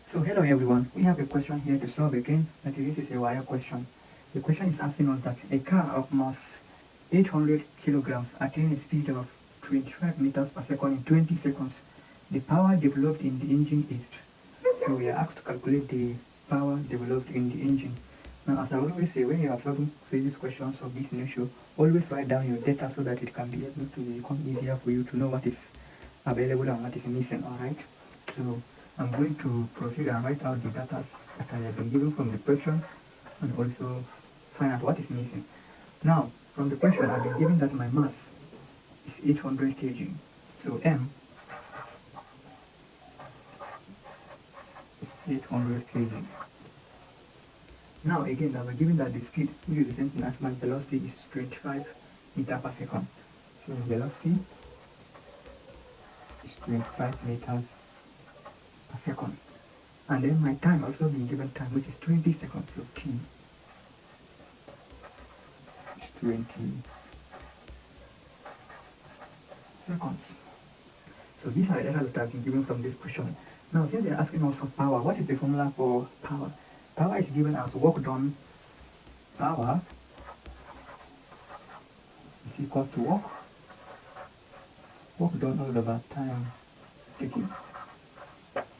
So hello everyone, we have a question here to solve again. This is a wire question. The question is asking us that a car of mass 800 kilograms attained a speed of 25 meters per second in 20 seconds. The power developed in the engine is. So we are asked to calculate the power developed in the engine. Now, as I always say, when you are solving physics questions of this nature, always write down your data so that it can be able to become easier for you to know what is available and what is missing. Alright, so I'm going to proceed and write out the data that I have been given from the question and also find out what is missing. Now, from the question, I've been given that my mass is 800 kg. So M is 800 kg. Now again, I was given that the speed, which is the same thing as my velocity, is 25 meters per second. So velocity is 25 meters per second. And then my time also been given time, which is 20 seconds. So T is 20 seconds. So these are the data that I've been given from this question. Now, since they're asking us for power, what is the formula for power? Power is given as work done. Power is equals to work done all over time taken.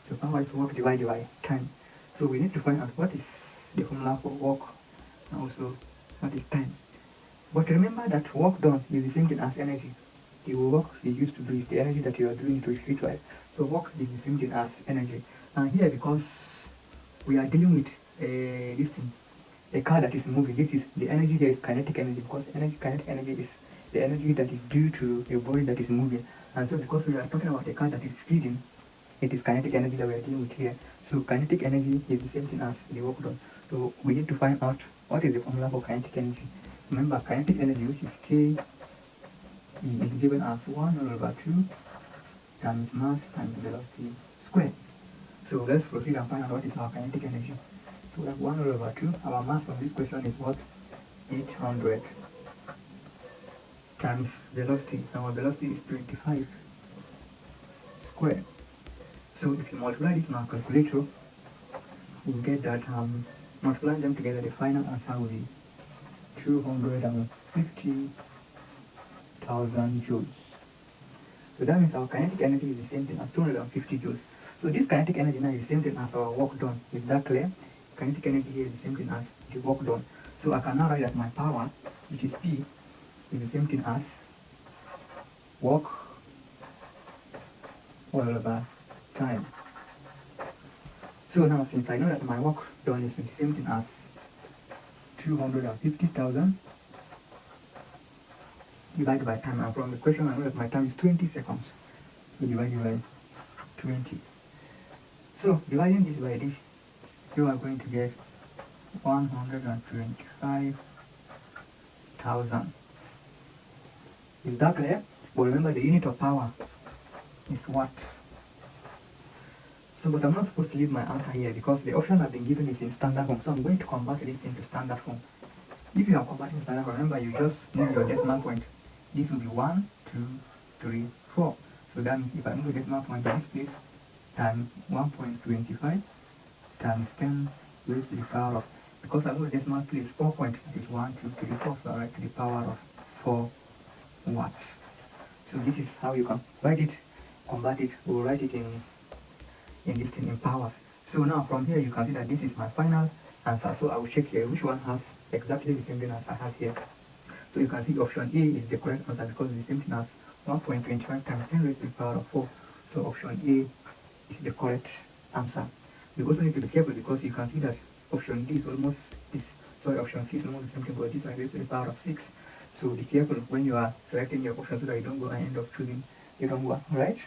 So power is work divided by time. So we need to find out what is the formula for work and also what is time. But remember that work done is the same thing as energy. The work you used to do is the energy that you are doing to utilize. So work is the same thing as energy. And here, because we are dealing with a car that is moving, this is the energy there is kinetic energy, because kinetic energy is the energy that is due to a body that is moving. And so because we are talking about a car that is speeding, it is kinetic energy that we are dealing with here. So kinetic energy is the same thing as the work done. So we need to find out what is the formula for kinetic energy. Remember, kinetic energy, which is K, is given as 1 over 2 times mass times velocity squared. So let's proceed and find out what is our kinetic energy. So we have 1 over 2. Our mass from this question is what? 800 times velocity. Our velocity is 25 squared. So if you multiply this in our calculator, we'll get that multiplying them together, the final answer will be 250,000 joules. So that means our kinetic energy is the same thing as 250 joules. So this kinetic energy now is the same thing as our work done. Is that clear? Kinetic energy here is the same thing as the work done. So I can now write that my power, which is P, is the same thing as work all over time. So now, since I know that my work done is the same thing as 250,000 divided by time, and from the question I know that my time is 20 seconds. So divided by 20. So dividing this by this, you are going to get 125,000. Is that clear? But remember, the unit of power is watt. So, but I'm not supposed to leave my answer here because the option I've been given is in standard form. So I'm going to convert this into standard form. If you are converting standard form, remember you just move your decimal point. This will be 1, 2, 3, 4. So that means if I move the decimal point to this place, times 1.25 times 10 raised to the power of, because I move the decimal place 4 point, that is 1, 2, 3, 4, so I write to the power of 4 watts. So this is how you can write it, convert it, or write it in this thing in powers. So now from here you can see that this is my final answer. So I will check here which one has exactly the same thing as I have here. So you can see option A is the correct answer because it's the same thing as 1.25 times 10 raised to the power of 4. So option A is the correct answer. You also need to be careful because you can see that option D is almost option C is almost the same thing, but this one raised to the power of 6. So be careful when you are selecting your option so that you don't go and end up choosing the wrong one, right?